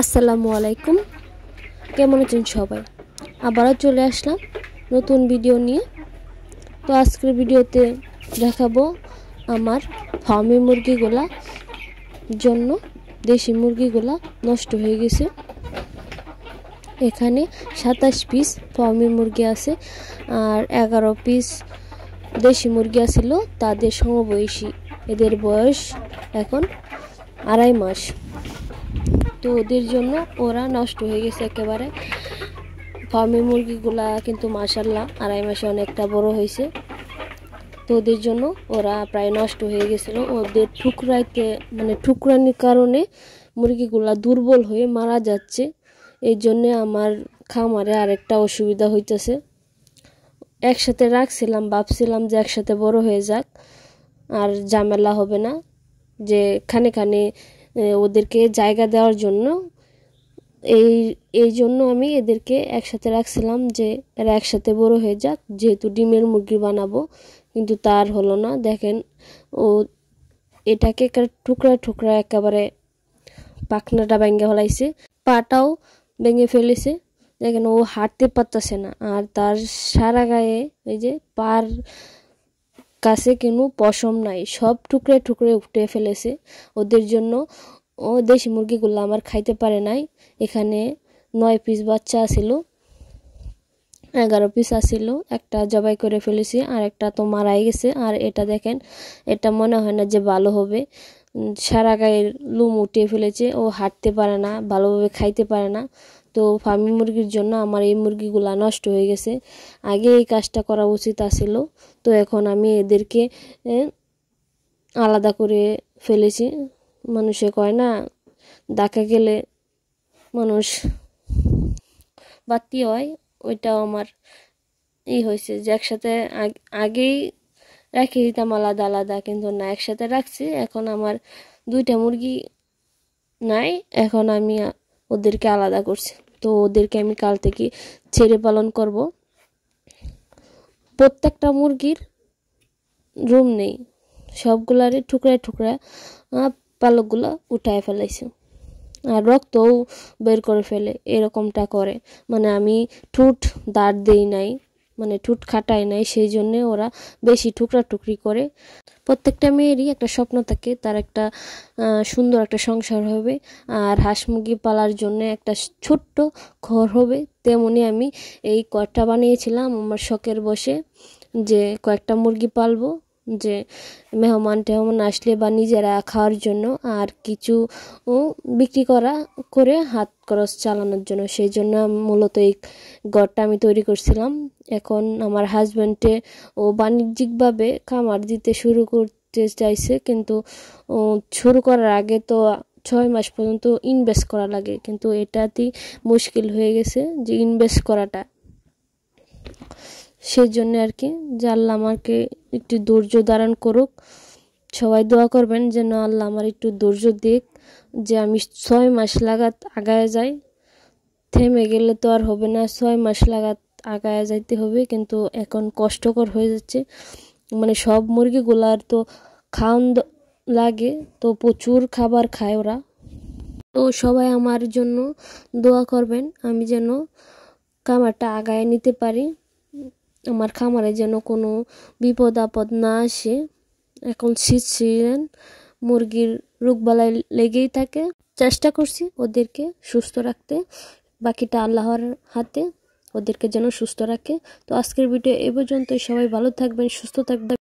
আসসালামু আলাইকুম। কেমন আছেন সবাই? আবারও চলে আসলাম নতুন ভিডিও নিয়ে। তো আজকের ভিডিওতে দেখাবো আমার ফার্মি মুরগিগুলা জন্য দেশি মুরগিগুলা নষ্ট হয়ে গেছে। এখানে 27 পিস ফার্মি মুরগি আছে আর 11 পিস দেশি মুরগি আছিল, তাদের সমবয়সী। এদের বয়স এখন 2.5 মাস। তো ওদের জন্য ওরা নষ্ট হয়ে গেছে একেবারে। ফার্মি মুরগিগুলা কিন্তু মাশাআল্লাহ 2.5 মাসে অনেকটা বড় হয়েছে। তো ওদের জন্য ওরা প্রায় নষ্ট হয়ে গেছিল। ওদের ঠুকরানির কারণে মুরগিগুলা দুর্বল হয়ে মারা যাচ্ছে। এই জন্যে আমার খামারে আরেকটা অসুবিধা হইতেছে। একসাথে রাখছিলাম, ভাবছিলাম যে একসাথে বড় হয়ে যাক, আর ঝামেলা হবে না, যে খানে খানে ওদেরকে জায়গা দেওয়ার জন্য এই জন্য আমি এদেরকে একসাথে রাখছিলাম যে এরা একসাথে বড় হয়ে যাক, যেহেতু ডিমের মুরগি বানাবো। কিন্তু তার হলো না। দেখেন ও এটাকে টুকরা টুকরা একেবারে পাখনাটা ভেঙে ফেলাইছে, পাটাও ভেঙে ফেলেছে। দেখেন ও হাঁটতে পারতেছে না, আর তার সারা গায়ে এই যে পার কাছে কোনো পশম নাই, সব টুকরে টুকরে উঠে ফেলেছে। ওদের জন্য ও দেশি মুরগিগুলো আমার খাইতে পারে নাই। এখানে 9 পিস বাচ্চা আছিল, 11 পিস আছিল, একটা জবাই করে ফেলেছি, আর একটা তো মারাই গেছে। আর এটা দেখেন, এটা মনে হয় না যে ভালো হবে। সারা গায়ের লুম উঠিয়ে ফেলেছে, ও হাঁটতে পারে না, ভালোভাবে খাইতে পারে না। তো ফার্মি মুরগির জন্য আমার এই মুরগিগুলা নষ্ট হয়ে গেছে। আগে এই কাজটা করা উচিত আছিল। তো এখন আমি এদেরকে আলাদা করে ফেলেছি। মানুষে কয় না, ডাকা গেলে মানুষ বাতি হয়, ওইটাও আমার হয়েছে যে একসাথে আগেই রাখি দিতাম আলাদা আলাদা, কিন্তু না, একসাথে রাখছি। এখন আমার 2টা মুরগি নাই, এখন আমি ওদেরকে আলাদা করছি। তো ওদেরকে আমি কাল থেকে ছেড়ে পালন করব। প্রত্যেকটা মুরগির রুম নেই, সবগুলারই টুকরা টুকরা পালকগুলো উঠায় ফেলাইছে, আর রক্তও বের করে ফেলে, এরকমটা করে। মানে আমি ঠুট দাঁড় দেই নাই, মানে ঠুট খাটাই নাই, সেই জন্যে ওরা বেশি টুকরা টুকরি করে। প্রত্যেকটা মেয়েরই একটা স্বপ্ন থাকে, তার একটা সুন্দর একটা সংসার হবে, আর হাঁস মুরগি পালার জন্য একটা ছোট্ট ঘর হবে। তেমনি আমি এই ঘরটা বানিয়েছিলাম আমার শখের বসে, যে কয়েকটা মুরগি পালবো, যে মেহমান টেহমান আসলে বা নিজেরা খাওয়ার জন্য, আর কিছু বিক্রি করে হাত খরচ চালানোর জন্য। সেই জন্য মূলত এই ঘরটা আমি তৈরি করছিলাম। এখন আমার হাজব্যান্ডে ও বাণিজ্যিকভাবে খামার দিতে শুরু করতে চাইছে, কিন্তু শুরু করার আগে তো 6 মাস পর্যন্ত ইনভেস্ট করা লাগে, কিন্তু এটাতেই মুশকিল হয়ে গেছে যে ইনভেস্ট করাটা। সেই জন্য আর কি, যে আল্লাহ আমাকে একটু ধৈর্য ধারণ করুক। সবাই দোয়া করবেন যেন আল্লাহ আমার একটু ধৈর্য দিক, যে আমি 6 মাস লাগাত আগায় যাই। থেমে গেলে তো আর হবে না, 6 মাস লাগাত আগায় যাইতে হবে। কিন্তু এখন কষ্টকর হয়ে যাচ্ছে, মানে সব মুরগিগুলার তো খাওয়ান লাগে, তো প্রচুর খাবার খায় ওরা। তো সবাই আমার জন্য দোয়া করবেন, আমি যেন খামারটা আগায় নিতে পারি, আমার খামারে যেন কোনো বিপদ আপদ না আসে। এখন শীত সিজন, মুরগির রোগবালাই লেগেই থাকে। চেষ্টা করছি ওদেরকে সুস্থ রাখতে, বাকিটা আল্লাহর হাতে, ওদেরকে যেন সুস্থ রাখে। তো আজকের ভিডিও এ পর্যন্তই। সবাই ভালো থাকবেন, সুস্থ থাকবেন।